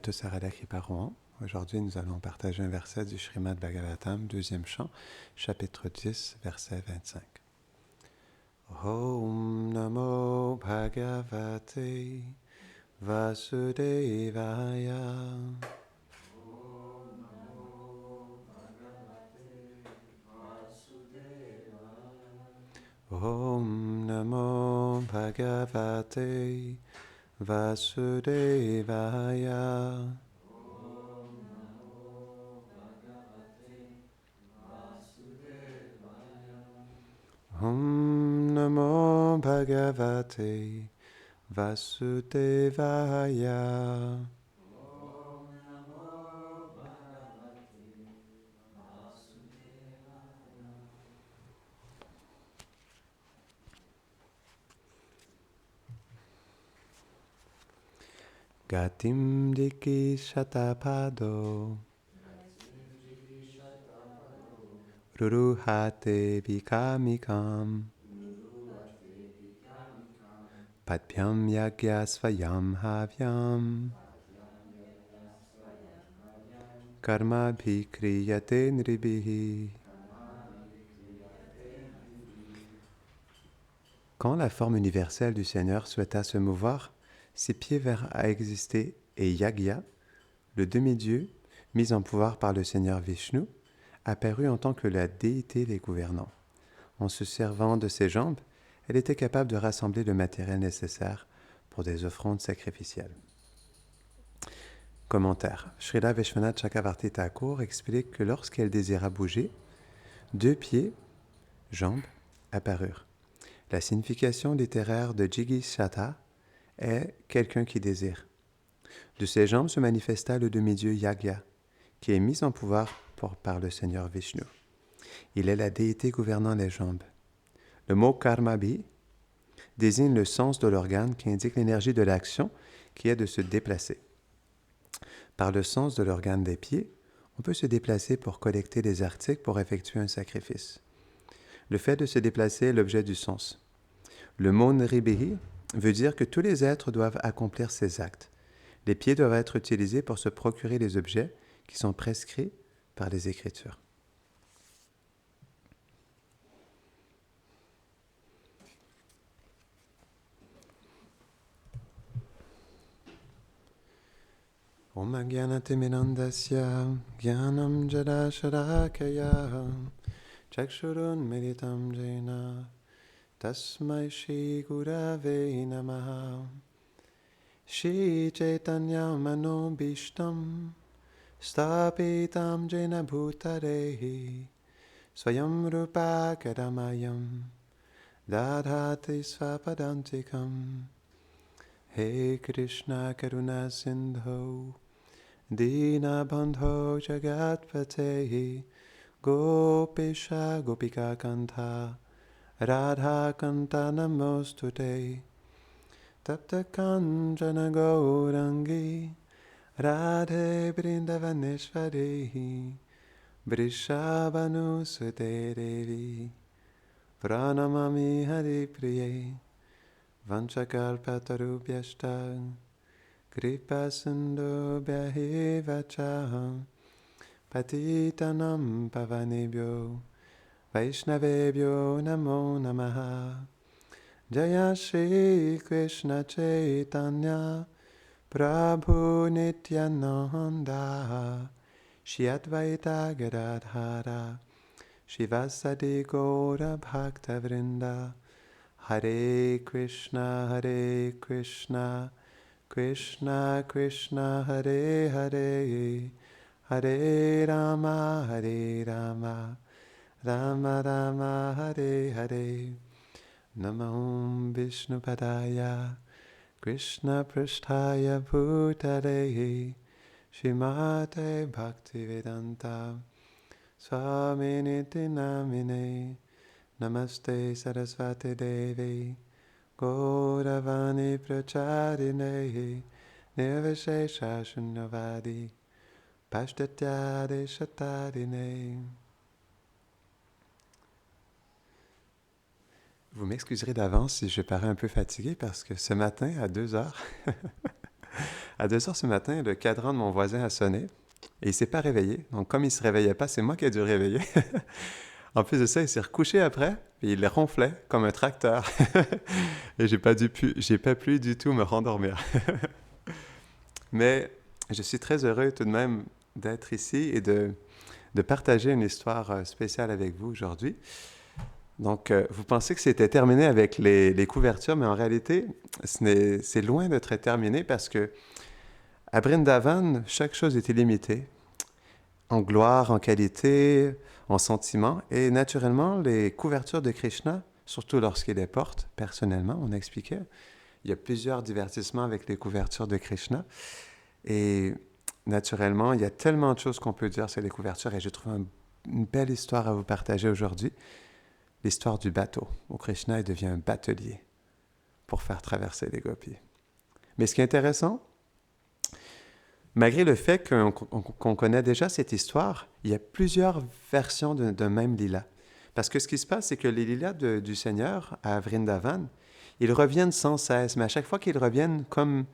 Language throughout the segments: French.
tous à Radha Kripa Rohan. Aujourd'hui, nous allons partager un verset du Srimad Bhagavatam, deuxième chant, chapitre 10, verset 25. Om Namo Bhagavate Vasudevaya. Om Namo Bhagavate Vasudevaya. Om Namo Bhagavate Vasudevaya. Gatim Diki Shatapado Ruruhate Vikamikam Padpyam Yagyasvayam Havyam Karma Bhikriyate Nribihi. Quand la forme universelle du Seigneur souhaita se mouvoir, ses pieds vinrent à exister et Yagya, le demi-dieu, mis en pouvoir par le Seigneur Vishnu, apparut en tant que la déité les gouvernants. En se servant de ses jambes, elle était capable de rassembler le matériel nécessaire pour des offrandes sacrificielles. Commentaire. Srila Vishwanath Chakravarti Thakur explique que lorsqu'elle désira bouger, 2 pieds, jambes, apparurent. La signification littéraire de Jigishata est « quelqu'un qui désire ». De ses jambes se manifesta le demi-dieu Yagya, qui est mis en pouvoir par le Seigneur Vishnu. Il est la déité gouvernant les jambes. Le mot karmabhi désigne le sens de l'organe qui indique l'énergie de l'action qui est de se déplacer. Par le sens de l'organe des pieds, on peut se déplacer pour collecter des articles pour effectuer un sacrifice. Le fait de se déplacer est l'objet du sens. Le mot nribihi veut dire que tous les êtres doivent accomplir ces actes. Les pieds doivent être utilisés pour se procurer les objets qui sont prescrits par les Écritures. Om Agyanatimirandasya Gyanam Jadasharakaya Chakshurun Meditam Jena Tasmai Shri Gurave Namaha. Shri Chaitanya Manobishtam Stapitam Jena Bhutarehi Swayam Rupa Kadamayam Dadhati Svapadantikam. He Krishna Karuna Sindho Dina Bandho Jagatpate Gopisha Gopika Kanta Radha Kanta Namostute Tapta Kanjana Gaurangi Radhe Brindavaneshwari Vrishabhanu Sute Devi Pranamami Hari Priye Vanchakalpatarubhyashta Kripasindubhyahiva cha Patitanam Pavanebhyo Vaishnavebhyo Namo Namaha. Jaya Shri Krishna Chaitanya Prabhu Nityananda Shri Advaita Gadadhara Shivasadi Gaura Bhakta Vrinda. Hare Krishna, Krishna Krishna, Hare Hare, Hare Rama, Rama Rama, Hare Hare. Namo Vishnu Padaya, Krishna Prasthaya Bhutale, Shrimate Bhaktivedanta, Swaminiti Namine. Namaste Saraswati Devi Gauravani Pracharine Nirvishesha Shunyavadi Pashtatya Shatarine. Vous m'excuserez d'avance si je parais un peu fatigué parce que ce matin à 2 heures, À 2 heures ce matin, le cadran de mon voisin a sonné et il ne s'est pas réveillé. Donc, comme il ne se réveillait pas, c'est moi qui ai dû le réveiller. En plus de ça, il s'est recouché après et il ronflait comme un tracteur. Et j'ai pas pu du tout me rendormir. Mais je suis très heureux tout de même d'être ici et de partager une histoire spéciale avec vous aujourd'hui. Donc, vous pensez que c'était terminé avec les couvertures, mais en réalité, c'est loin d'être terminé parce que à Brindavan, chaque chose était limitée, en gloire, en qualité, en sentiment. Et naturellement, les couvertures de Krishna, surtout lorsqu'il les porte, personnellement, on expliquait, il y a plusieurs divertissements avec les couvertures de Krishna. Et naturellement, il y a tellement de choses qu'on peut dire sur les couvertures et je trouve une belle histoire à vous partager aujourd'hui. L'histoire du bateau, où Krishna devient un batelier pour faire traverser les gopis. Mais ce qui est intéressant, malgré le fait qu'on connaît déjà cette histoire, il y a plusieurs versions d'un même lila. Parce que ce qui se passe, c'est que les lilas du Seigneur à Vrindavan, ils reviennent sans cesse, mais à chaque fois qu'ils reviennent, comme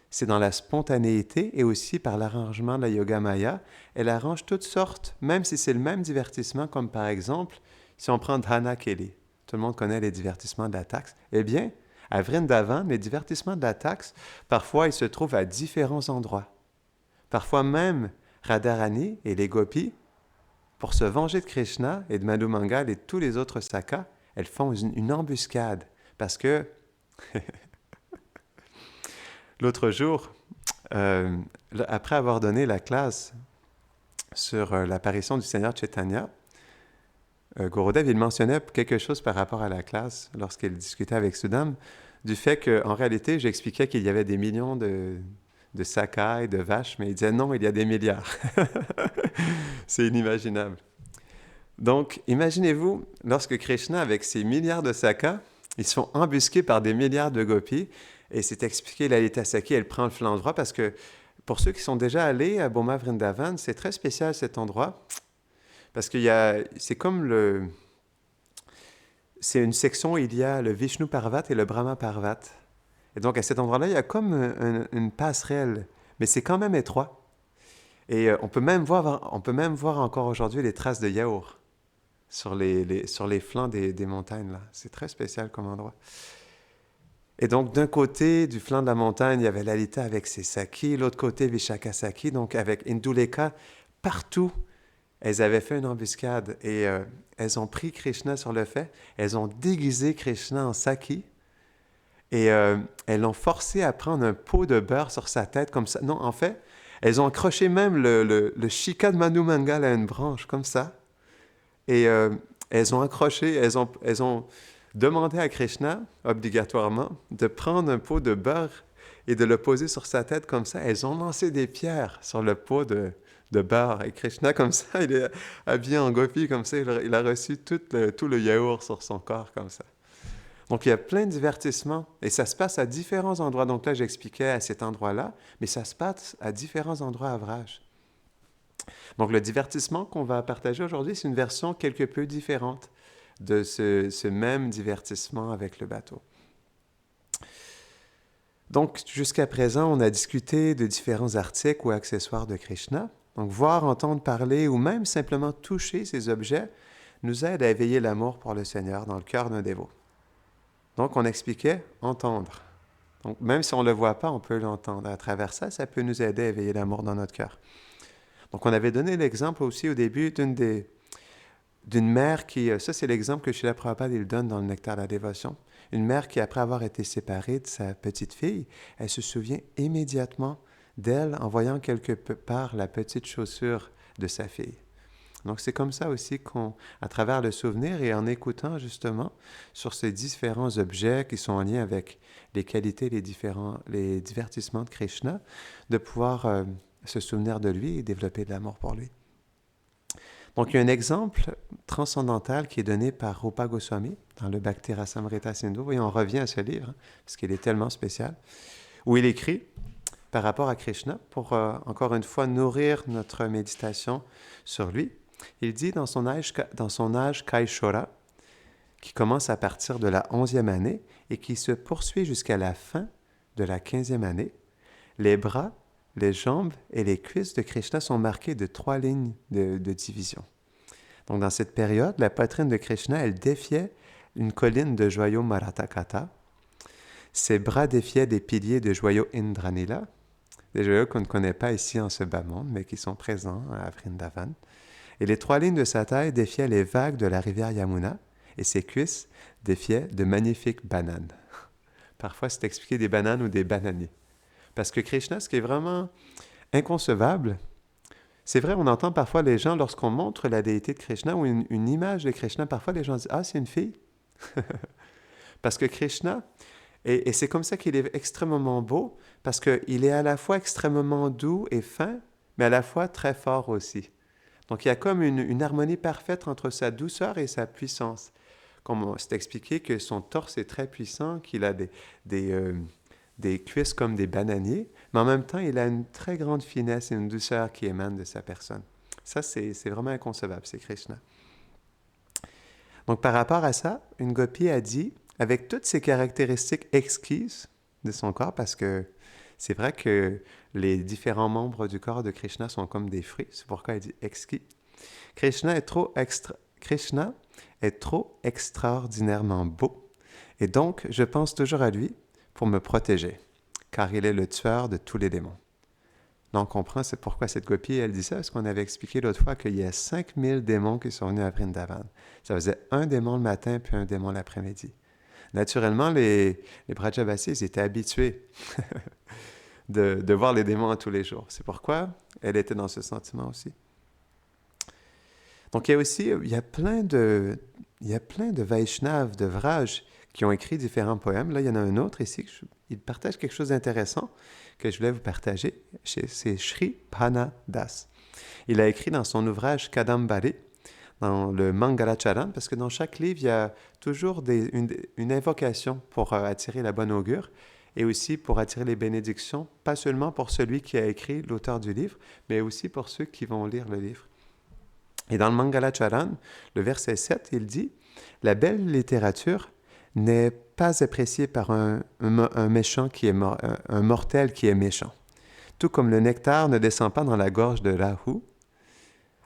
c'est dans la spontanéité et aussi par l'arrangement de la Yoga Maya, elle arrange toutes sortes, même si c'est le même divertissement, comme par exemple, si on prend Dhana Keli, tout le monde connaît les divertissements de la taxe, eh bien, à Vrindavan, les divertissements de la taxe, parfois ils se trouvent à différents endroits. Parfois même, Radharani et les gopis, pour se venger de Krishna et de Madhu Mangal et tous les autres sakas, elles font une embuscade. Parce que l'autre jour, après avoir donné la classe sur l'apparition du Seigneur Chaitanya, Gurudev, il mentionnait quelque chose par rapport à la classe lorsqu'il discutait avec Sudam, du fait qu'en réalité, j'expliquais qu'il y avait des millions de sakas et de vaches, mais il disait non, il y a des milliards. C'est inimaginable. Donc, imaginez-vous, lorsque Krishna, avec ses milliards de sakas, ils sont embusqués par des milliards de gopis, et c'est expliqué, Lalita Saki, elle prend le flanc droit, parce que pour ceux qui sont déjà allés à Boma Vrindavan, c'est très spécial cet endroit, parce c'est comme c'est une section où il y a le Vishnu Parvat et le Brahma Parvat. Et donc, à cet endroit-là, il y a comme une passerelle, mais c'est quand même étroit. Et on peut même voir encore aujourd'hui les traces de yaourt sur les flancs des montagnes, là. C'est très spécial comme endroit. Et donc, d'un côté du flanc de la montagne, il y avait Lalita avec ses sakis, l'autre côté, Vishaka Saki, donc avec Induleka. Partout, elles avaient fait une embuscade et elles ont pris Krishna sur le fait. Elles ont déguisé Krishna en saki et elles l'ont forcé à prendre un pot de beurre sur sa tête comme ça. Non, en fait, elles ont accroché même le shika de Madhu Mangal à une branche comme ça. Et elles ont accroché, elles ont demandé à Krishna, obligatoirement, de prendre un pot de beurre et de le poser sur sa tête comme ça. Elles ont lancé des pierres sur le pot de beurre. Et Krishna, comme ça, il est habillé en gopi, comme ça, il a reçu tout le yaourt sur son corps, comme ça. Donc, il y a plein de divertissements. Et ça se passe à différents endroits. Donc là, j'expliquais à cet endroit-là, mais ça se passe à différents endroits à Vraj. Donc, le divertissement qu'on va partager aujourd'hui, c'est une version quelque peu différente de ce même divertissement avec le bateau. Donc, jusqu'à présent, on a discuté de différents articles ou accessoires de Krishna. Donc, voir, entendre parler ou même simplement toucher ces objets nous aide à éveiller l'amour pour le Seigneur dans le cœur d'un dévot. Donc, on expliquait entendre. Donc, même si on ne le voit pas, on peut l'entendre. À travers ça, ça peut nous aider à éveiller l'amour dans notre cœur. Donc, on avait donné l'exemple aussi au début d'une mère qui... Ça, c'est l'exemple que Srila Prabhupada il donne dans le Nectar de la Dévotion. Une mère qui, après avoir été séparée de sa petite fille, elle se souvient immédiatement d'elle en voyant quelque part la petite chaussure de sa fille. Donc, c'est comme ça aussi à travers le souvenir et en écoutant justement sur ces différents objets qui sont en lien avec les qualités, les divertissements de Krishna, de pouvoir se souvenir de lui et développer de l'amour pour lui. Donc, il y a un exemple transcendantal qui est donné par Rupa Goswami dans le Bhakti Rasamrita Sindhu, et on revient à ce livre, parce qu'il est tellement spécial, où il écrit par rapport à Krishna, pour encore une fois nourrir notre méditation sur lui. Il dit dans son âge Kaishora, qui commence à partir de la 11e année et qui se poursuit jusqu'à la fin de la 15e année, les bras, les jambes et les cuisses de Krishna sont marqués de 3 lignes de division. Donc dans cette période, la poitrine de Krishna, elle défiait une colline de joyaux Maratakata. Ses bras défiaient des piliers de joyaux Indranila, des joyaux qu'on ne connaît pas ici en ce bas monde, mais qui sont présents à Vrindavan. Et les 3 lignes de sa taille défiaient les vagues de la rivière Yamuna, et ses cuisses défiaient de magnifiques bananes. Parfois, c'est expliqué des bananes ou des bananiers. Parce que Krishna, ce qui est vraiment inconcevable, c'est vrai, on entend parfois les gens, lorsqu'on montre la déité de Krishna ou une image de Krishna, parfois les gens disent « Ah, c'est une fille ». Parce que Krishna, et c'est comme ça qu'il est extrêmement beau, parce qu'il est à la fois extrêmement doux et fin, mais à la fois très fort aussi. Donc il y a comme une harmonie parfaite entre sa douceur et sa puissance. Comme c'est expliqué que son torse est très puissant, qu'il a des cuisses comme des bananiers, mais en même temps, il a une très grande finesse et une douceur qui émanent de sa personne. Ça, c'est vraiment inconcevable, c'est Krishna. Donc par rapport à ça, une gopi a dit, avec toutes ces caractéristiques exquises de son corps, parce que c'est vrai que les différents membres du corps de Krishna sont comme des fruits, c'est pourquoi il dit exquis. Krishna est trop extraordinairement beau, et donc je pense toujours à lui pour me protéger, car il est le tueur de tous les démons. Donc on comprend c'est pourquoi cette gopi, elle dit ça, parce qu'on avait expliqué l'autre fois qu'il y a 5000 démons qui sont venus à Vrindavan. Ça faisait un démon le matin, puis un démon l'après-midi. Naturellement, les Brajavasis, ils étaient habitués de voir les démons tous les jours. C'est pourquoi elle était dans ce sentiment aussi. Donc, il y a plein de Vaishnavas, de Vraj, qui ont écrit différents poèmes. Là, il y en a un autre ici, il partage quelque chose d'intéressant que je voulais vous partager. C'est Sri Bhana Das. Il a écrit dans son ouvrage Kadambari, dans le Mangalacharan, parce que dans chaque livre, il y a toujours une invocation pour attirer la bonne augure et aussi pour attirer les bénédictions, pas seulement pour celui qui a écrit, l'auteur du livre, mais aussi pour ceux qui vont lire le livre. Et dans le Mangalacharan, le verset 7, il dit « La belle littérature n'est pas appréciée par un méchant qui est un mortel qui est méchant. Tout comme le nectar ne descend pas dans la gorge de Rahu,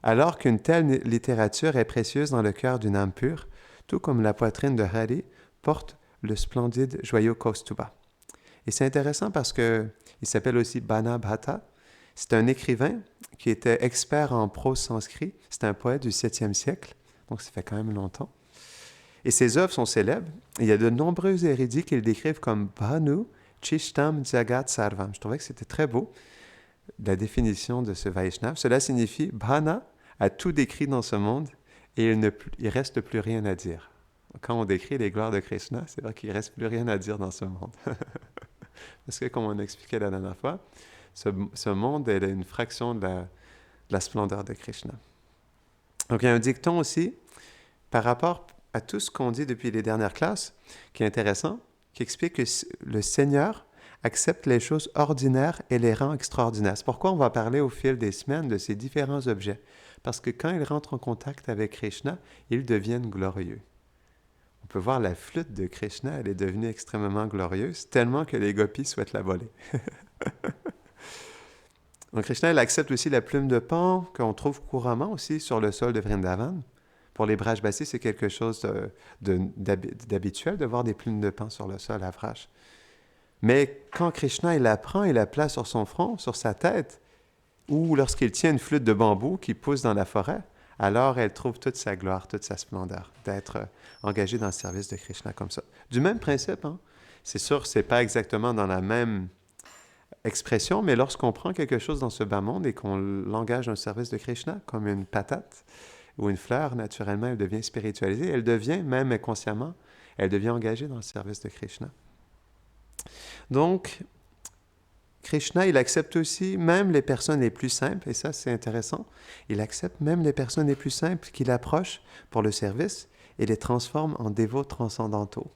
alors qu'une telle littérature est précieuse dans le cœur d'une âme pure, tout comme la poitrine de Hari porte le splendide joyau Kaustuba. » Et c'est intéressant parce qu'il s'appelle aussi Bana Bhatta. C'est un écrivain qui était expert en prose sanskrit. C'est un poète du 7e siècle, donc ça fait quand même longtemps. Et ses œuvres sont célèbres. Il y a de nombreux érudits qui le décrivent comme Bhanu Chishtam Jagat Sarvam. Je trouvais que c'était très beau, la définition de ce Vaishnav. Cela signifie Bhana a tout décrit dans ce monde et il ne reste plus rien à dire. Quand on décrit les gloires de Krishna, c'est vrai qu'il ne reste plus rien à dire dans ce monde. Parce que, comme on expliquait la dernière fois, ce monde est une fraction de la splendeur de Krishna. Donc, il y a un dicton aussi, par rapport à tout ce qu'on dit depuis les dernières classes, qui est intéressant, qui explique que le Seigneur accepte les choses ordinaires et les rend extraordinaires. C'est pourquoi on va parler au fil des semaines de ces différents objets. Parce que quand ils rentrent en contact avec Krishna, ils deviennent glorieux. On peut voir la flûte de Krishna, elle est devenue extrêmement glorieuse, tellement que les gopis souhaitent la voler. Donc Krishna, il accepte aussi la plume de pan qu'on trouve couramment aussi sur le sol de Vrindavan. Pour les Brajbasis, c'est quelque chose d'habituel de voir des plumes de pan sur le sol à Vraj. Mais quand Krishna, il la prend et la place sur son front, sur sa tête, ou lorsqu'il tient une flûte de bambou qui pousse dans la forêt, alors elle trouve toute sa gloire, toute sa splendeur, d'être engagée dans le service de Krishna comme ça. Du même principe, hein? C'est sûr, c'est pas exactement dans la même expression, mais lorsqu'on prend quelque chose dans ce bas monde et qu'on l'engage dans le service de Krishna, comme une patate ou une fleur, naturellement, elle devient spiritualisée. Elle devient, même inconsciemment, elle devient engagée dans le service de Krishna. Donc, Krishna, il accepte aussi même les personnes les plus simples, et ça c'est intéressant, il accepte même les personnes les plus simples qu'il approche pour le service et les transforme en dévots transcendantaux,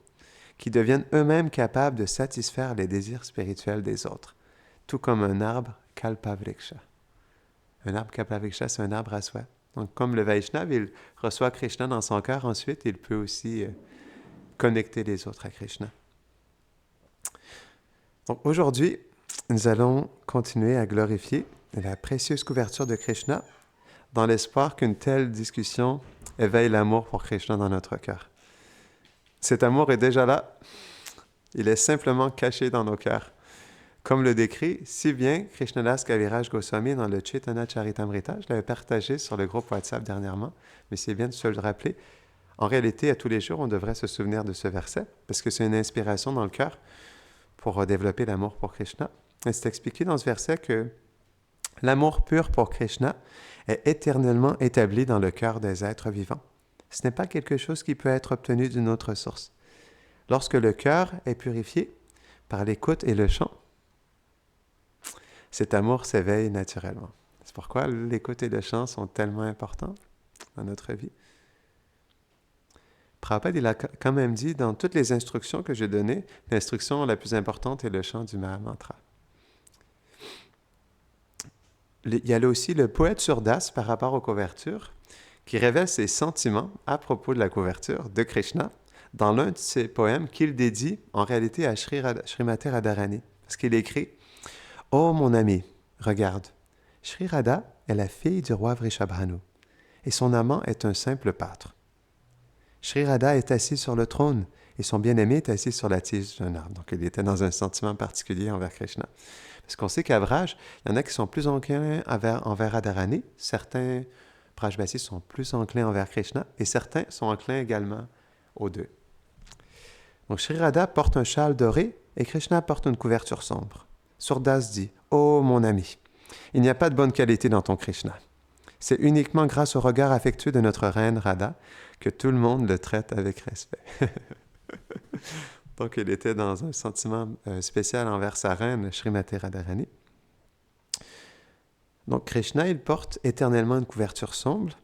qui deviennent eux-mêmes capables de satisfaire les désirs spirituels des autres, tout comme un arbre Kalpavriksha. Un arbre Kalpavriksha, c'est un arbre à soi. Donc comme le Vaishnav, il reçoit Krishna dans son cœur, ensuite il peut aussi connecter les autres à Krishna. Donc aujourd'hui, nous allons continuer à glorifier la précieuse couverture de Krishna dans l'espoir qu'une telle discussion éveille l'amour pour Krishna dans notre cœur. Cet amour est déjà là. Il est simplement caché dans nos cœurs. Comme le décrit si bien Krishnadas Kaviraj Goswami dans le Chaitanya Charitamrita, je l'avais partagé sur le groupe WhatsApp dernièrement, mais c'est bien de se le rappeler. En réalité, à tous les jours, on devrait se souvenir de ce verset, parce que c'est une inspiration dans le cœur pour développer l'amour pour Krishna. Et c'est expliqué dans ce verset que l'amour pur pour Krishna est éternellement établi dans le cœur des êtres vivants. Ce n'est pas quelque chose qui peut être obtenu d'une autre source. Lorsque le cœur est purifié par l'écoute et le chant, cet amour s'éveille naturellement. C'est pourquoi l'écoute et le chant sont tellement importants dans notre vie. Prabhupada, il a quand même dit, dans toutes les instructions que j'ai données, l'instruction la plus importante est le chant du Mahamantra. Il y a là aussi le poète Surdas par rapport aux couvertures, qui révèle ses sentiments à propos de la couverture de Krishna dans l'un de ses poèmes qu'il dédie en réalité à Srimati Radharani. Parce qu'il écrit « Oh mon ami, regarde, Sri Radha est la fille du roi Vrishabhanu, et son amant est un simple pâtre. Sri Radha est assis sur le trône, et son bien-aimé est assis sur la tige d'un arbre. » Donc il était dans un sentiment particulier envers Krishna. Parce qu'on sait qu'à Vraj, il y en a qui sont plus enclins envers Radharani, certains Brajbasis sont plus enclins envers Krishna, et certains sont enclins également aux deux. Donc Sri Radha porte un châle doré, et Krishna porte une couverture sombre. Surdas dit « Oh mon ami, il n'y a pas de bonne qualité dans ton Krishna. C'est uniquement grâce au regard affectueux de notre reine Radha que tout le monde le traite avec respect. » Donc il était dans un sentiment spécial envers sa reine, Srimati Radharani. Donc Krishna, il porte éternellement une couverture sombre.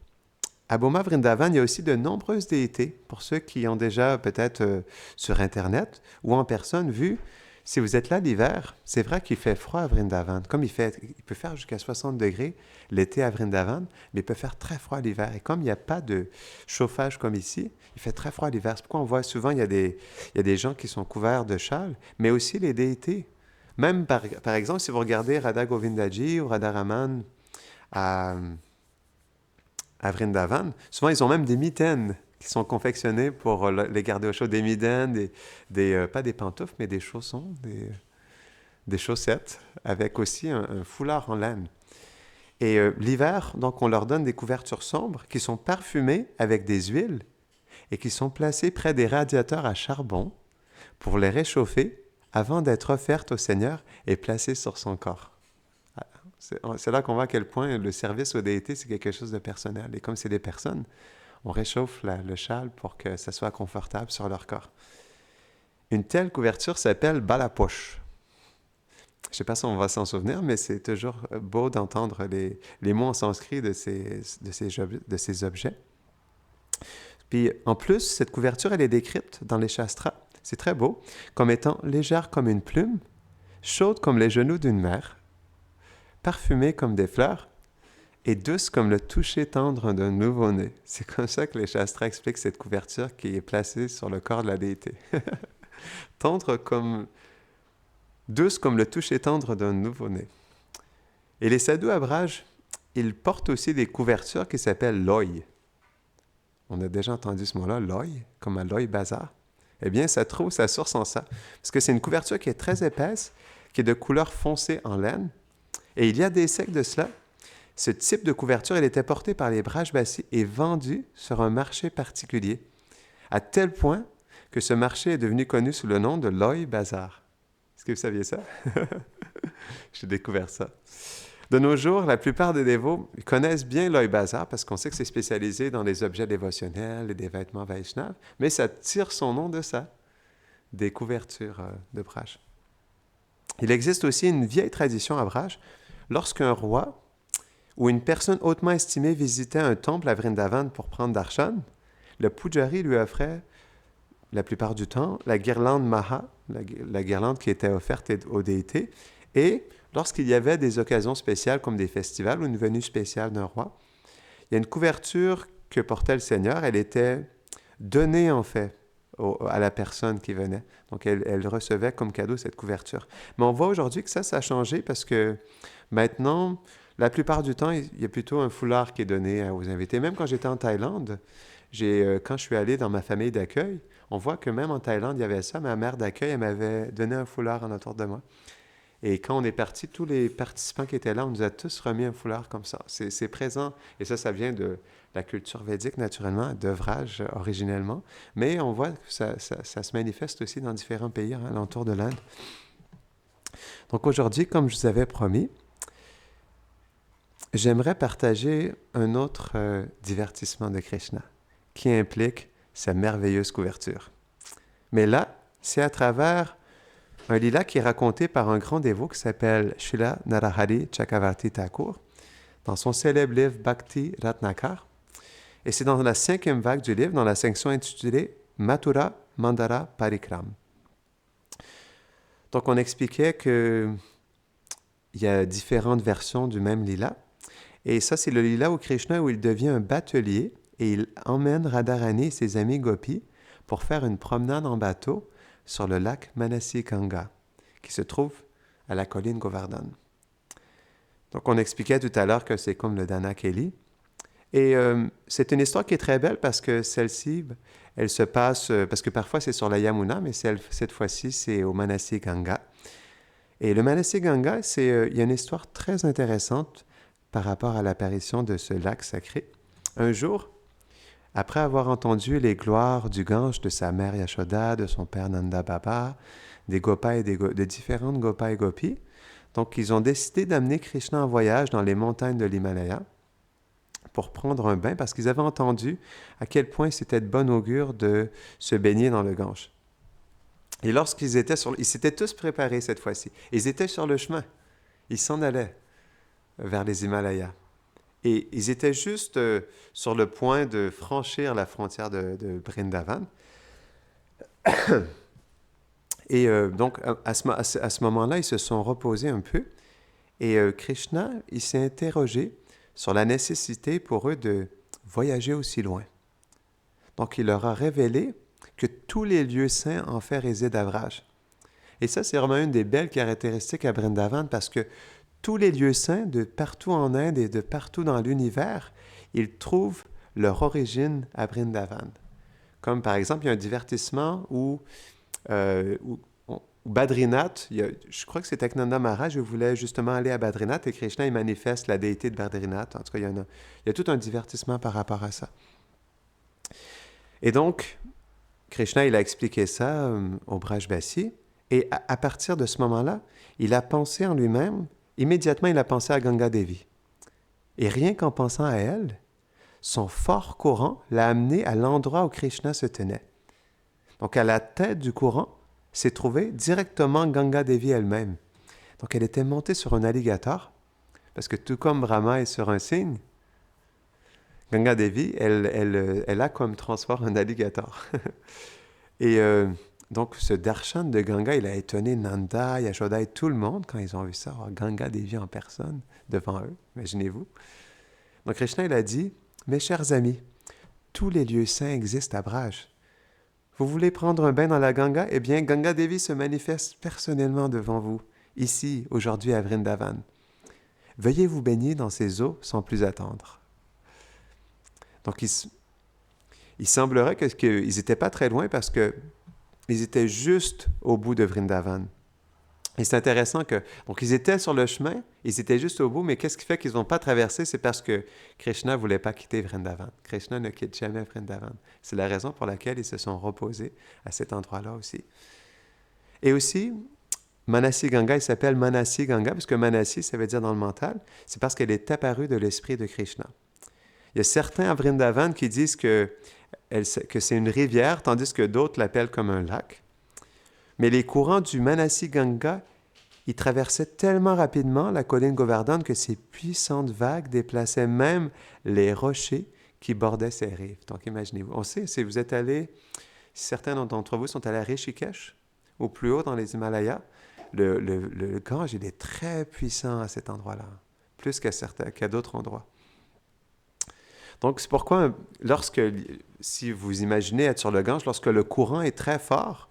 À Boma Vrindavan, il y a aussi de nombreuses déités. Pour ceux qui ont déjà peut-être sur Internet ou en personne vu, si vous êtes là l'hiver, c'est vrai qu'il fait froid à Vrindavan. Comme il peut faire jusqu'à 60 degrés l'été à Vrindavan, mais il peut faire très froid l'hiver. Et comme il n'y a pas de chauffage comme ici, il fait très froid l'hiver. C'est pourquoi on voit souvent, il y a des gens qui sont couverts de châles, mais aussi les déités. Même par exemple, si vous regardez Radha Govindaji ou Radha Raman à Vrindavan, souvent ils ont même des mitaines qui sont confectionnées pour les garder au chaud, des mitaines, pas des pantoufles, mais des chaussons, des chaussettes, avec aussi un foulard en laine. Et l'hiver, donc on leur donne des couvertures sombres qui sont parfumées avec des huiles et qui sont placées près des radiateurs à charbon pour les réchauffer avant d'être offertes au Seigneur et placées sur son corps. C'est là qu'on voit à quel point le service aux déités, c'est quelque chose de personnel. Et comme c'est des personnes, on réchauffe le châle pour que ça soit confortable sur leur corps. Une telle couverture s'appelle balapoche. Je ne sais pas si on va s'en souvenir, mais c'est toujours beau d'entendre les mots en sanskrit de ces objets. Puis en plus, cette couverture, elle est décrite dans les Shastras, c'est très beau, comme étant légère comme une plume, chaude comme les genoux d'une mère, parfumée comme des fleurs et douce comme le toucher tendre d'un nouveau-né. C'est comme ça que les Shastras expliquent cette couverture qui est placée sur le corps de la déité. Douce comme le toucher tendre d'un nouveau-né. Et les sadhus à Braj, ils portent aussi des couvertures qui s'appellent loy. On a déjà entendu ce mot-là, loy, comme à Loy Bazar. Eh bien, ça trouve sa source en ça. Parce que c'est une couverture qui est très épaisse, qui est de couleur foncée en laine. Et il y a des siècles de cela, ce type de couverture, elle était portée par les Brajbasis et vendue sur un marché particulier, à tel point que ce marché est devenu connu sous le nom de Loy Bazar. Est-ce que vous saviez ça? J'ai découvert ça. De nos jours, la plupart des dévots connaissent bien Loy Bazar parce qu'on sait que c'est spécialisé dans les objets dévotionnels et des vêtements Vaishnav, mais ça tire son nom de ça, des couvertures de Braj. Il existe aussi une vieille tradition à Braj. Lorsqu'un roi ou une personne hautement estimée visitait un temple à Vrindavan pour prendre darshan, le pujari lui offrait, la plupart du temps, la guirlande Maha, la guirlande qui était offerte aux déités, et lorsqu'il y avait des occasions spéciales comme des festivals ou une venue spéciale d'un roi, il y a une couverture que portait le Seigneur, elle était donnée en fait à la personne qui venait. Donc, elle recevait comme cadeau cette couverture. Mais on voit aujourd'hui que ça a changé parce que maintenant, la plupart du temps, il y a plutôt un foulard qui est donné aux invités. Même quand j'étais en Thaïlande, quand je suis allé dans ma famille d'accueil, on voit que même en Thaïlande, il y avait ça. Ma mère d'accueil, elle m'avait donné un foulard en autour de moi. Et quand on est parti, tous les participants qui étaient là, on nous a tous remis un foulard comme ça. C'est présent. Et ça vient de la culture védique, naturellement, d'œuvrage originellement. Mais on voit que ça se manifeste aussi dans différents pays alentour de l'Inde. Donc aujourd'hui, comme je vous avais promis, j'aimerais partager un autre divertissement de Krishna qui implique sa merveilleuse couverture. Mais là, c'est à travers un lila qui est raconté par un grand dévot qui s'appelle Srila Narahari Chakravarti Thakur dans son célèbre livre Bhakti Ratnakar. Et c'est dans la 5e vague du livre, dans la section intitulée Mathura Mandara Parikram. Donc on expliquait qu'il y a différentes versions du même lila. Et ça, c'est le lila où Krishna, où il devient un batelier et il emmène Radharani et ses amis gopis pour faire une promenade en bateau sur le lac Manasiganga, qui se trouve à la colline Govardhan. Donc, on expliquait tout à l'heure que c'est comme le Danakeli. Et c'est une histoire qui est très belle parce que celle-ci, elle se passe, parce que parfois c'est sur la Yamuna, mais cette fois-ci, c'est au Manasiganga. Et le Manasiganga, il y a une histoire très intéressante par rapport à l'apparition de ce lac sacré. Un jour, après avoir entendu les gloires du Gange, de sa mère Yashoda, de son père Nanda Baba, des Gopas et de différentes Gopas et Gopis, donc ils ont décidé d'amener Krishna en voyage dans les montagnes de l'Himalaya pour prendre un bain parce qu'ils avaient entendu à quel point c'était de bon augure de se baigner dans le Gange. Et lorsqu'ils étaient ils s'étaient tous préparés cette fois-ci. Ils étaient sur le chemin. Ils s'en allaient vers les Himalayas. Et ils étaient juste sur le point de franchir la frontière de Vrindavan. Et donc, à ce moment-là, ils se sont reposés un peu. Et Krishna, il s'est interrogé sur la nécessité pour eux de voyager aussi loin. Donc, il leur a révélé que tous les lieux saints en fait résident à Vraj. Et ça, c'est vraiment une des belles caractéristiques à Vrindavan parce que tous les lieux saints de partout en Inde et de partout dans l'univers, ils trouvent leur origine à Vrindavan. Comme par exemple, il y a un divertissement où Badrinath, je crois que c'est Aknanda Maharaj, je voulais justement aller à Badrinath et Krishna, il manifeste la déité de Badrinath. En tout cas, il y a tout un divertissement par rapport à ça. Et donc, Krishna, il a expliqué ça au Brajbasi. Et à partir de ce moment-là, il a pensé en lui-même, immédiatement, il a pensé à Ganga Devi. Et rien qu'en pensant à elle, son fort courant l'a amené à l'endroit où Krishna se tenait. Donc, à la tête du courant s'est trouvée directement Ganga Devi elle-même. Donc, elle était montée sur un alligator, parce que tout comme Brahma est sur un cygne, Ganga Devi, elle a comme transport un alligator. Et donc, ce darshan de Ganga, il a étonné Nanda, Yashoda et tout le monde quand ils ont vu ça, Ganga Devi en personne devant eux, imaginez-vous. Donc, Krishna, il a dit, « Mes chers amis, tous les lieux saints existent à Braj. Vous voulez prendre un bain dans la Ganga? Eh bien, Ganga Devi se manifeste personnellement devant vous, ici, aujourd'hui à Vrindavan. Veuillez vous baigner dans ces eaux sans plus attendre. » Donc, il semblerait qu'ils n'étaient pas très loin parce qu'ils étaient juste au bout de Vrindavan. Et c'est intéressant que... Donc, ils étaient sur le chemin, ils étaient juste au bout, mais qu'est-ce qui fait qu'ils n'ont pas traversé? C'est parce que Krishna ne voulait pas quitter Vrindavan. Krishna ne quitte jamais Vrindavan. C'est la raison pour laquelle ils se sont reposés à cet endroit-là aussi. Et aussi, Manasi Ganga, il s'appelle Manasi Ganga, parce que Manasi, ça veut dire dans le mental, c'est parce qu'elle est apparue de l'esprit de Krishna. Il y a certains à Vrindavan qui disent que c'est une rivière, tandis que d'autres l'appellent comme un lac. Mais les courants du Manasi Ganga, ils traversaient tellement rapidement la colline Govardhan que ces puissantes vagues déplaçaient même les rochers qui bordaient ces rives. Donc imaginez-vous. On sait, si vous êtes allés, si certains d'entre vous sont allés à Rishikesh, au plus haut dans les Himalayas, le Gange, il est très puissant à cet endroit-là, plus qu'à d'autres endroits. Donc, c'est pourquoi, si vous imaginez être sur le Gange, lorsque le courant est très fort,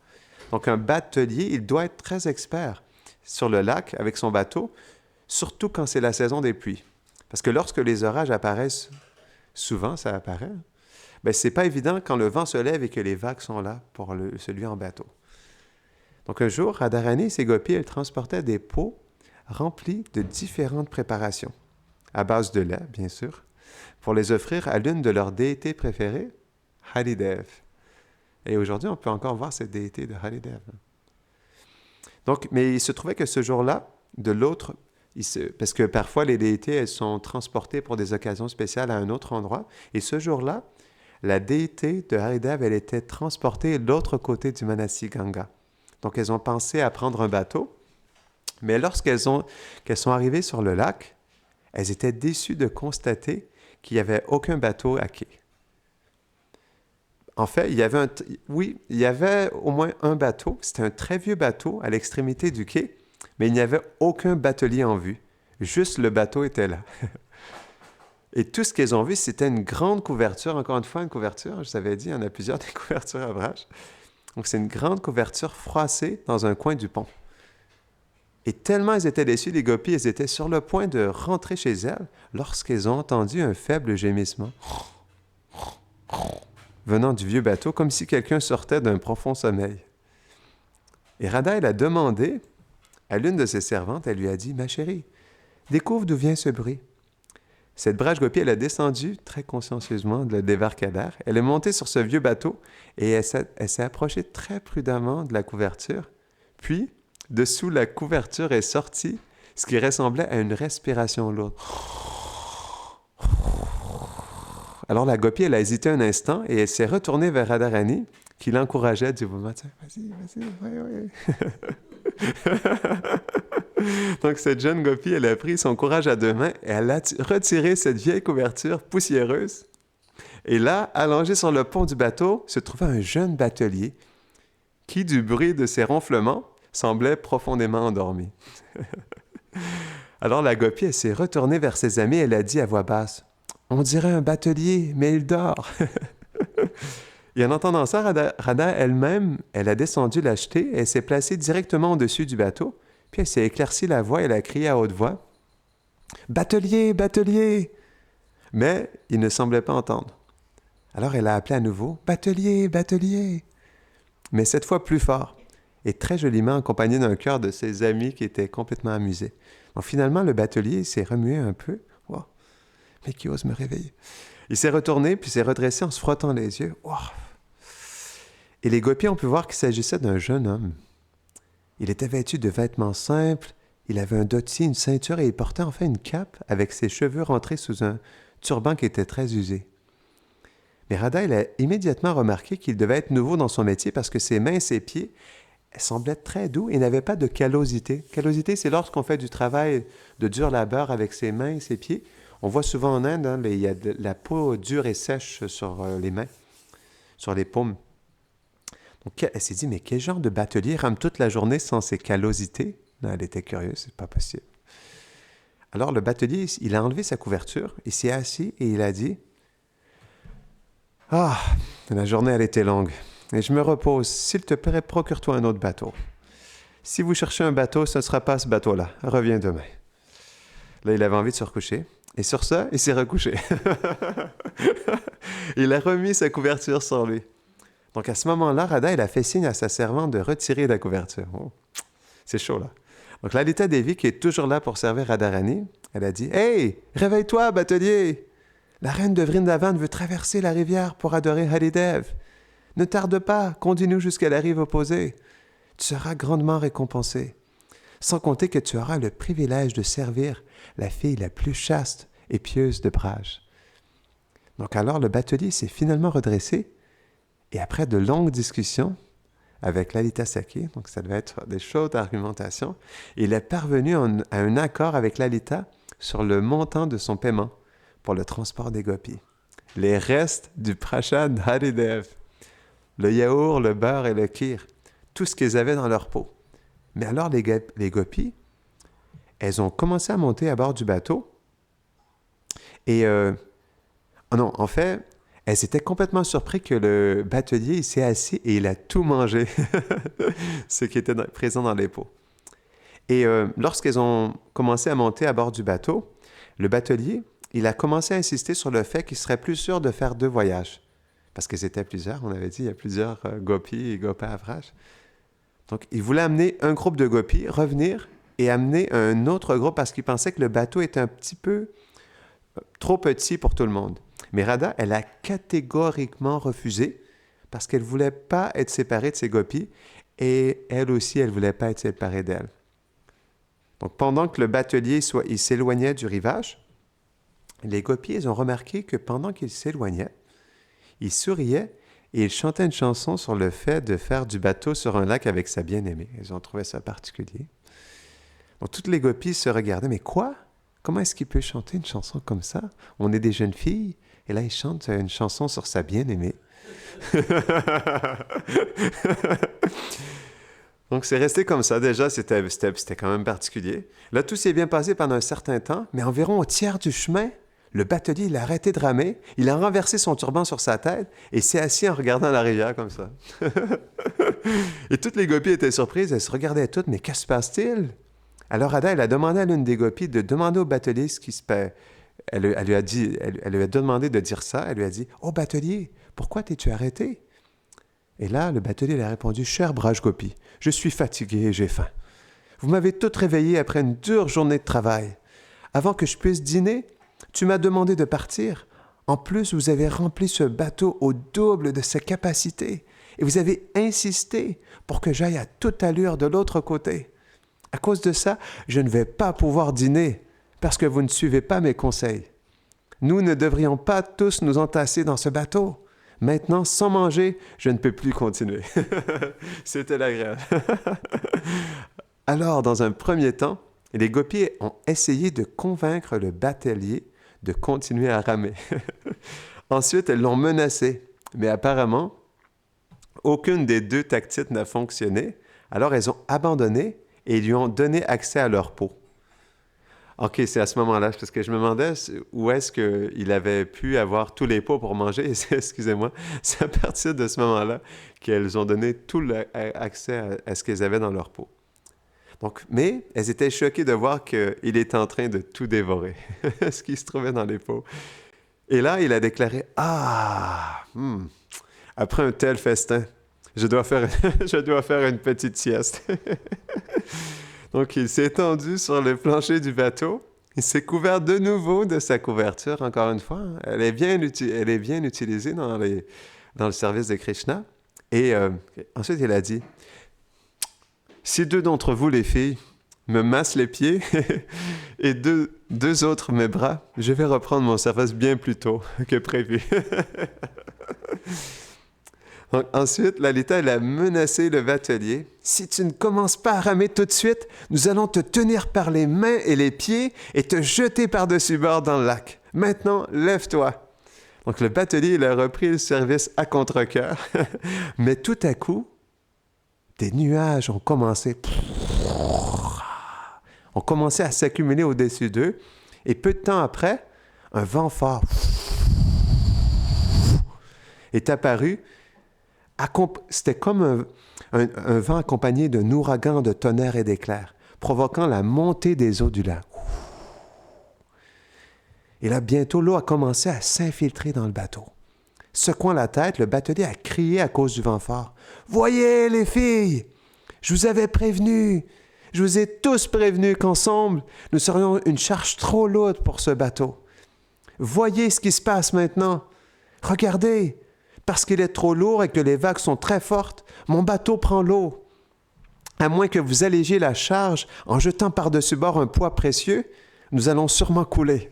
donc un batelier, il doit être très expert sur le lac avec son bateau, surtout quand c'est la saison des pluies. Parce que lorsque les orages apparaissent, souvent ça apparaît, ben c'est pas évident quand le vent se lève et que les vagues sont là pour celui en bateau. Donc un jour, Radharani et ses gopis, elles transportaient des pots remplis de différentes préparations, à base de lait, bien sûr, pour les offrir à l'une de leurs déités préférées, Haridev. Et aujourd'hui, on peut encore voir cette déité de Haridev. Donc, mais il se trouvait que ce jour-là, de l'autre, parce que parfois les déités, elles sont transportées pour des occasions spéciales à un autre endroit, et ce jour-là, la déité de Haridev, elle était transportée de l'autre côté du Manasi Ganga. Donc, elles ont pensé à prendre un bateau, mais qu'elles sont arrivées sur le lac, elles étaient déçues de constater qu'il n'y avait aucun bateau à quai. En fait, il y avait au moins un bateau. C'était un très vieux bateau à l'extrémité du quai, mais il n'y avait aucun batelier en vue. Juste le bateau était là. Et tout ce qu'elles ont vu, c'était une grande couverture. Encore une fois, une couverture. Je vous avais dit, il y en a plusieurs des couvertures à brages. Donc, c'est une grande couverture froissée dans un coin du pont. Et tellement elles étaient déçues, les gopis, elles étaient sur le point de rentrer chez elles lorsqu'elles ont entendu un faible gémissement venant du vieux bateau, comme si quelqu'un sortait d'un profond sommeil. Et Radha, elle a demandé à l'une de ses servantes, elle lui a dit « Ma chérie, découvre d'où vient ce bruit. » Cette brage gopi, elle a descendu très consciencieusement de débarcadère. Elle est montée sur ce vieux bateau et elle s'est approchée très prudemment de la couverture. Puis, dessous la couverture est sorti ce qui ressemblait à une respiration lourde. Alors la gopi, elle a hésité un instant et elle s'est retournée vers Radharani qui l'encourageait du mouvement. Vas-y, oui. Donc cette jeune gopi, elle a pris son courage à deux mains et elle a retiré cette vieille couverture poussiéreuse. Et là, allongé sur le pont du bateau, se trouvait un jeune batelier qui, du bruit de ses ronflements, semblait profondément endormi. Alors la gopi, elle s'est retournée vers ses amis et elle a dit à voix basse « On dirait un batelier, mais il dort. » Et en entendant ça, Radha elle-même, elle a descendu l'acheter et elle s'est placée directement au-dessus du bateau. Puis elle s'est éclaircie la voix et elle a crié à haute voix « Batelier, batelier !» Mais il ne semblait pas entendre. Alors elle a appelé à nouveau « Batelier, batelier !» Mais cette fois plus fort et très joliment accompagné d'un chœur de ses amis qui étaient complètement amusés. Donc finalement, le batelier s'est remué un peu. Wow. Mais qui ose me réveiller? Il s'est retourné puis s'est redressé en se frottant les yeux. Wow. Et les gopis ont pu voir qu'il s'agissait d'un jeune homme. Il était vêtu de vêtements simples, il avait un dhoti, une ceinture et il portait enfin une cape avec ses cheveux rentrés sous un turban qui était très usé. Mais Radha, elle a immédiatement remarqué qu'il devait être nouveau dans son métier parce que ses mains et ses pieds semblaient très doux et n'avaient pas de callosité. Callosité, c'est lorsqu'on fait du travail de dur labeur avec ses mains et ses pieds. On voit souvent en Inde, il y a de la peau dure et sèche sur les mains, sur les paumes. Donc, elle s'est dit, mais quel genre de batelier rame toute la journée sans ses callosités? Non, elle était curieuse, c'est pas possible. Alors, le batelier, il a enlevé sa couverture, il s'est assis et il a dit, « Ah, la journée, elle était longue, et je me repose. S'il te plaît, procure-toi un autre bateau. Si vous cherchez un bateau, ce ne sera pas ce bateau-là. Reviens demain. » Là, il avait envie de se recoucher. Et sur ça, il s'est recouché. Il a remis sa couverture sur lui. Donc, à ce moment-là, Radha, il a fait signe à sa servante de retirer la couverture. Oh, c'est chaud, là. Donc, Lalita Devi, qui est toujours là pour servir Radharani, elle a dit « Hey, réveille-toi, batelier! La reine de Vrindavan veut traverser la rivière pour adorer Haridev. Ne tarde pas, conduis-nous jusqu'à la rive opposée. Tu seras grandement récompensé. Sans compter que tu auras le privilège de servir la fille la plus chaste et pieuse de Braj. » Donc alors le batelier s'est finalement redressé et après de longues discussions avec Lalita Sakhi, donc ça devait être des chaudes argumentations, il est parvenu à un accord avec Lalita sur le montant de son paiement pour le transport des gopis. Les restes du prashad Haridev, le yaourt, le beurre et le kheer, tout ce qu'ils avaient dans leur pot. Mais alors les gopis, elles ont commencé à monter à bord du bateau et Oh non, en fait, elles étaient complètement surprises que le batelier il s'est assis et il a tout mangé, ce qui était présent dans les pots. Et lorsqu'elles ont commencé à monter à bord du bateau, le batelier, il a commencé à insister sur le fait qu'il serait plus sûr de faire 2 voyages. Parce qu'ils étaient plusieurs, on avait dit, il y a plusieurs gopis et gopavrages. Donc, il voulait amener un groupe de gopis, revenir et amener un autre groupe parce qu'il pensait que le bateau était un petit peu trop petit pour tout le monde. Mais Radha, elle a catégoriquement refusé parce qu'elle ne voulait pas être séparée de ses gopis et elle aussi, elle ne voulait pas être séparée d'elle. Donc, pendant que le batelier il s'éloignait du rivage, les gopis, ils ont remarqué que pendant qu'il s'éloignait, il souriait et il chantait une chanson sur le fait de faire du bateau sur un lac avec sa bien-aimée. Ils ont trouvé ça particulier. Donc, toutes les gopis se regardaient. Mais quoi? Comment est-ce qu'il peut chanter une chanson comme ça? On est des jeunes filles et là, il chante une chanson sur sa bien-aimée. Donc, c'est resté comme ça. Déjà, c'était quand même particulier. Là, tout s'est bien passé pendant un certain temps, mais environ au tiers du chemin, le batelier, il a arrêté de ramer, il a renversé son turban sur sa tête et s'est assis en regardant la rivière comme ça. Et toutes les gopis étaient surprises, elles se regardaient toutes, mais qu'est-ce qui se passe-t-il? Alors Radha, elle a demandé à l'une des gopis de demander au batelier ce qui se passe. Elle lui a demandé de dire ça, elle lui a dit « Oh batelier, pourquoi t'es-tu arrêté? » Et là, le batelier a répondu « Cher brage gopi, je suis fatigué et j'ai faim. Vous m'avez toutes réveillée après une dure journée de travail. Avant que je puisse dîner, tu m'as demandé de partir. En plus, vous avez rempli ce bateau au double de ses capacités et vous avez insisté pour que j'aille à toute allure de l'autre côté. À cause de ça, je ne vais pas pouvoir dîner parce que vous ne suivez pas mes conseils. Nous ne devrions pas tous nous entasser dans ce bateau. Maintenant, sans manger, je ne peux plus continuer. » C'était agréable. Alors, dans un premier temps, les gopis ont essayé de convaincre le batelier de continuer à ramer. Ensuite, elles l'ont menacé. Mais apparemment, aucune des 2 tactiques n'a fonctionné. Alors, elles ont abandonné et lui ont donné accès à leur peau. OK, c'est à ce moment-là, parce que je me demandais où est-ce qu'il avait pu avoir tous les pots pour manger. Excusez-moi, c'est à partir de ce moment-là qu'elles ont donné tout l'accès à ce qu'elles avaient dans leur peau. Donc, mais elles étaient choquées de voir qu'il était en train de tout dévorer, ce qui se trouvait dans les pots. Et là, il a déclaré « Ah, après un tel festin, je dois faire une petite sieste. » Donc, il s'est étendu sur le plancher du bateau. Il s'est couvert de nouveau de sa couverture, encore une fois. Elle est bien utilisée dans le service de Krishna. Et ensuite, il a dit « Si 2 d'entre vous, les filles, me massent les pieds et deux autres mes bras, je vais reprendre mon service bien plus tôt que prévu. » Donc, ensuite, Lalita, elle a menacé le batelier. « Si tu ne commences pas à ramer tout de suite, nous allons te tenir par les mains et les pieds et te jeter par-dessus bord dans le lac. Maintenant, lève-toi. » Donc, le batelier, il a repris le service à contre-cœur. Mais tout à coup, des nuages ont commencé à s'accumuler au-dessus d'eux. Et peu de temps après, un vent fort est apparu. C'était comme un vent accompagné d'un ouragan de tonnerre et d'éclairs, provoquant la montée des eaux du lac. Et là, bientôt, l'eau a commencé à s'infiltrer dans le bateau. Secouant la tête, le batelier a crié à cause du vent fort. « Voyez, les filles, je vous avais prévenu, je vous ai tous prévenus qu'ensemble, nous serions une charge trop lourde pour ce bateau. Voyez ce qui se passe maintenant. Regardez, parce qu'il est trop lourd et que les vagues sont très fortes, mon bateau prend l'eau. À moins que vous allégiez la charge en jetant par-dessus bord un poids précieux, nous allons sûrement couler. »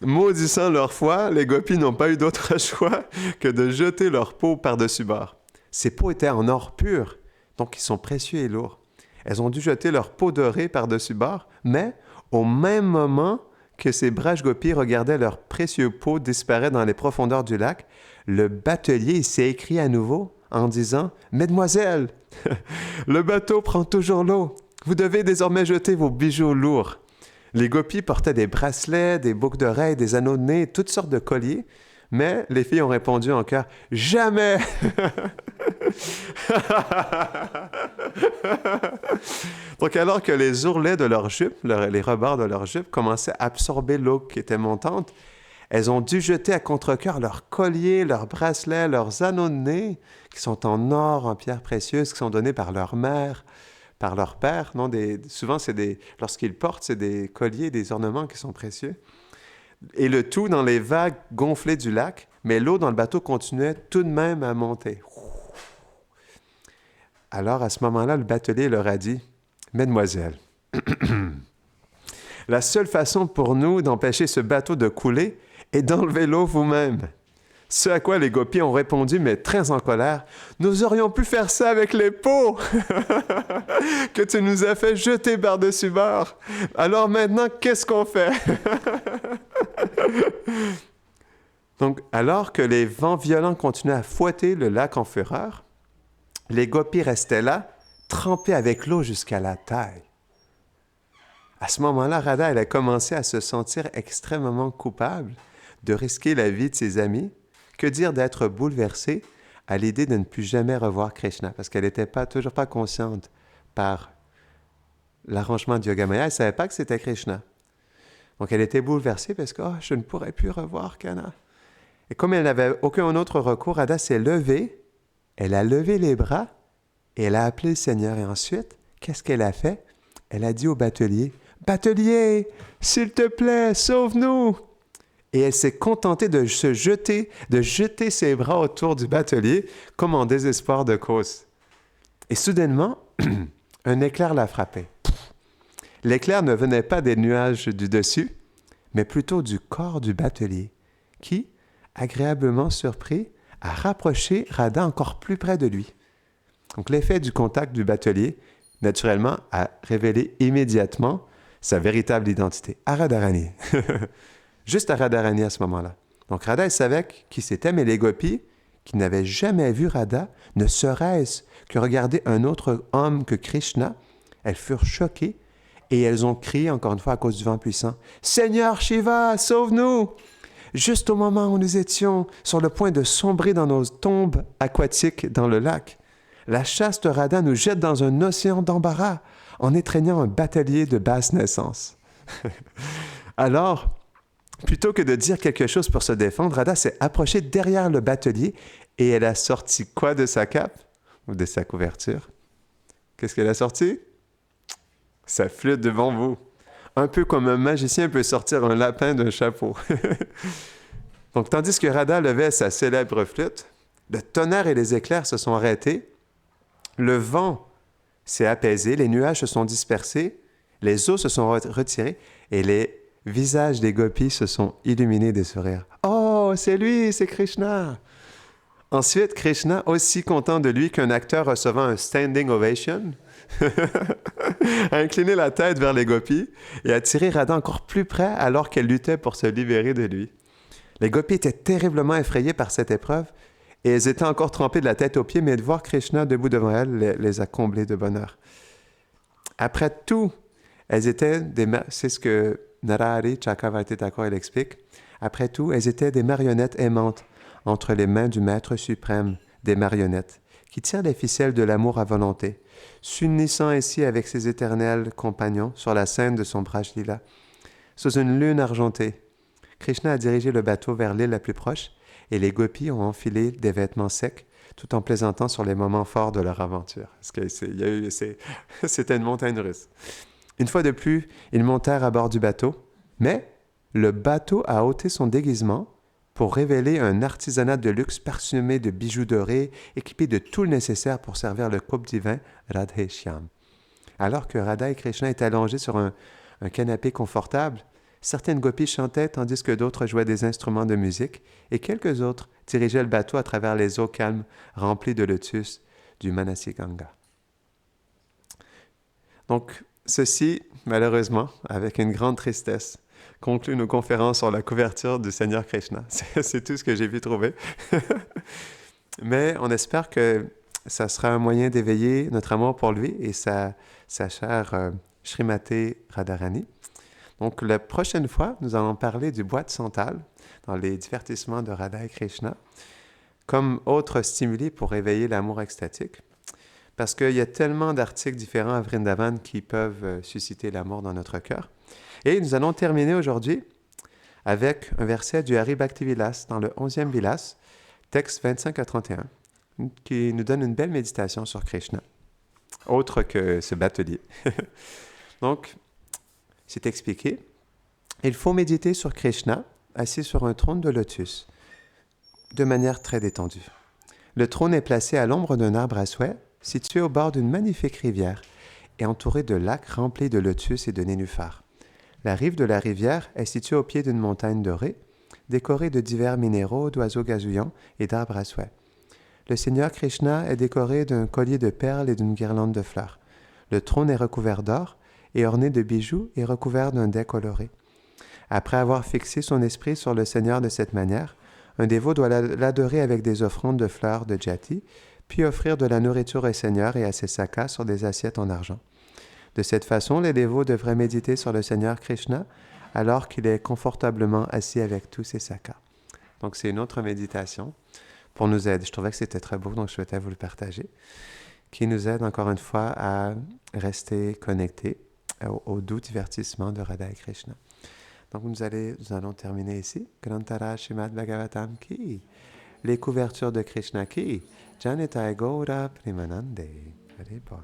Maudissant leur foi, les gopis n'ont pas eu d'autre choix que de jeter leur peau par-dessus bord. Ces peaux étaient en or pur, donc ils sont précieux et lourds. Elles ont dû jeter leur peau dorée par-dessus bord, mais au même moment que ces braves gopis regardaient leurs précieux peaux disparaître dans les profondeurs du lac, le batelier s'est écrié à nouveau en disant « Mesdemoiselles, le bateau prend toujours l'eau. Vous devez désormais jeter vos bijoux lourds. Les gopis portaient des bracelets, des boucles d'oreilles, des anneaux de nez, toutes sortes de colliers, mais les filles ont répondu en chœur « Jamais !» Donc alors que les ourlets de leurs jupes, les rebords de leurs jupes commençaient à absorber l'eau qui était montante, elles ont dû jeter à contre-cœur leurs colliers, leurs bracelets, leurs anneaux de nez, qui sont en or, en pierres précieuses, qui sont donnés par leur mère, par leur père. Non, souvent, lorsqu'ils portent, c'est des colliers, des ornements qui sont précieux. Et le tout dans les vagues gonflées du lac, mais l'eau dans le bateau continuait tout de même à monter. Alors, à ce moment-là, le batelier leur a dit « Mesdemoiselles, la seule façon pour nous d'empêcher ce bateau de couler est d'enlever l'eau vous-même. » Ce à quoi les gopis ont répondu, mais très en colère, « Nous aurions pu faire ça avec les pots que tu nous as fait jeter par-dessus bord. Alors maintenant, qu'est-ce qu'on fait? » Donc, alors que les vents violents continuaient à fouetter le lac en fureur, les gopis restaient là, trempés avec l'eau jusqu'à la taille. À ce moment-là, Radha, elle a commencé à se sentir extrêmement coupable de risquer la vie de ses amis. Que dire d'être bouleversée à l'idée de ne plus jamais revoir Krishna, parce qu'elle n'était toujours pas consciente par l'arrangement du Yogamaya, elle ne savait pas que c'était Krishna. Donc elle était bouleversée parce que je ne pourrais plus revoir Kana. Et comme elle n'avait aucun autre recours, Radha s'est levée, elle a levé les bras et elle a appelé le Seigneur. Et ensuite, qu'est-ce qu'elle a fait? Elle a dit au batelier, « Batelier, s'il te plaît, sauve-nous !» Et elle s'est contentée de jeter ses bras autour du batelier comme en désespoir de cause. Et soudainement, un éclair la frappait. L'éclair ne venait pas des nuages du dessus, mais plutôt du corps du batelier, qui, agréablement surpris, a rapproché Radha encore plus près de lui. Donc l'effet du contact du batelier, naturellement, a révélé immédiatement sa véritable identité, à Radharani. Juste à Radharani à ce moment-là. Donc Radha, elle savait qui c'était, mais les gopis, qui n'avaient jamais vu Radha, ne serait-ce que regarder un autre homme que Krishna, elles furent choquées et elles ont crié, encore une fois à cause du vent puissant, « Seigneur Shiva, sauve-nous !» Juste au moment où nous étions sur le point de sombrer dans nos tombes aquatiques dans le lac, la chaste Radha nous jette dans un océan d'embarras en étreignant un batelier de basse naissance. Alors, plutôt que de dire quelque chose pour se défendre, Radha s'est approchée derrière le batelier et elle a sorti quoi de sa cape ou de sa couverture? Qu'est-ce qu'elle a sorti? Sa flûte de bambou. Un peu comme un magicien peut sortir un lapin d'un chapeau. Donc, tandis que Radha levait sa célèbre flûte, le tonnerre et les éclairs se sont arrêtés, le vent s'est apaisé, les nuages se sont dispersés, les eaux se sont retirées et les visages des gopis se sont illuminés des sourires. « Oh, c'est lui, c'est Krishna !» Ensuite, Krishna, aussi content de lui qu'un acteur recevant un standing ovation, a incliné la tête vers les gopis et a tiré Radha encore plus près alors qu'elle luttait pour se libérer de lui. Les gopis étaient terriblement effrayés par cette épreuve et elles étaient encore trempées de la tête aux pieds, mais de voir Krishna debout devant elles les a comblées de bonheur. Après tout, elles étaient c'est ce que Narahari Chakravarti Thakur explique. Après tout, elles étaient des marionnettes aimantes entre les mains du Maître suprême des marionnettes, qui tire les ficelles de l'amour à volonté, s'unissant ainsi avec ses éternels compagnons sur la scène de son Braj Lila. Sous une lune argentée, Krishna a dirigé le bateau vers l'île la plus proche et les gopis ont enfilé des vêtements secs tout en plaisantant sur les moments forts de leur aventure. C'était une montagne russe. Une fois de plus, ils montèrent à bord du bateau, mais le bateau a ôté son déguisement pour révéler un artisanat de luxe parsemé de bijoux dorés, équipé de tout le nécessaire pour servir le couple divin Radhe Shyam. Alors que Radha et Krishna étaient allongés sur un canapé confortable, certaines gopis chantaient tandis que d'autres jouaient des instruments de musique et quelques autres dirigeaient le bateau à travers les eaux calmes remplies de lotus du Manasiganga. Donc, ceci, malheureusement, avec une grande tristesse, conclut nos conférences sur la couverture du Seigneur Krishna. C'est tout ce que j'ai pu trouver. Mais on espère que ça sera un moyen d'éveiller notre amour pour lui et sa chère Srimati Radharani. Donc, la prochaine fois, nous allons parler du bois de santal dans les divertissements de Radha et Krishna, comme autre stimuli pour éveiller l'amour extatique. Parce qu'il y a tellement d'articles différents à Vrindavan qui peuvent susciter l'amour dans notre cœur. Et nous allons terminer aujourd'hui avec un verset du Hari Bhakti Vilas dans le 11e Vilas, texte 25 à 31, qui nous donne une belle méditation sur Krishna, autre que ce batelier. Donc, c'est expliqué. Il faut méditer sur Krishna, assis sur un trône de lotus, de manière très détendue. Le trône est placé à l'ombre d'un arbre à souhait, situé au bord d'une magnifique rivière et entouré de lacs remplis de lotus et de nénuphars. La rive de la rivière est située au pied d'une montagne dorée, décorée de divers minéraux, d'oiseaux gazouillants et d'arbres à souhait. Le Seigneur Krishna est décoré d'un collier de perles et d'une guirlande de fleurs. Le trône est recouvert d'or et orné de bijoux et recouvert d'un dais coloré. Après avoir fixé son esprit sur le Seigneur de cette manière, un dévot doit l'adorer avec des offrandes de fleurs de jati, puis offrir de la nourriture au Seigneur et à ses sakas sur des assiettes en argent. De cette façon, les dévots devraient méditer sur le Seigneur Krishna alors qu'il est confortablement assis avec tous ses sakas. Donc, c'est une autre méditation pour nous aider. Je trouvais que c'était très beau, donc je souhaitais vous le partager, qui nous aide encore une fois à rester connectés au doux divertissement de Radha et Krishna. Donc, nous allons terminer ici. Grantara Srimad Bhagavatam ki, les couvertures de Krishna ki, Janitai Gaura Primanande. Allez, bon.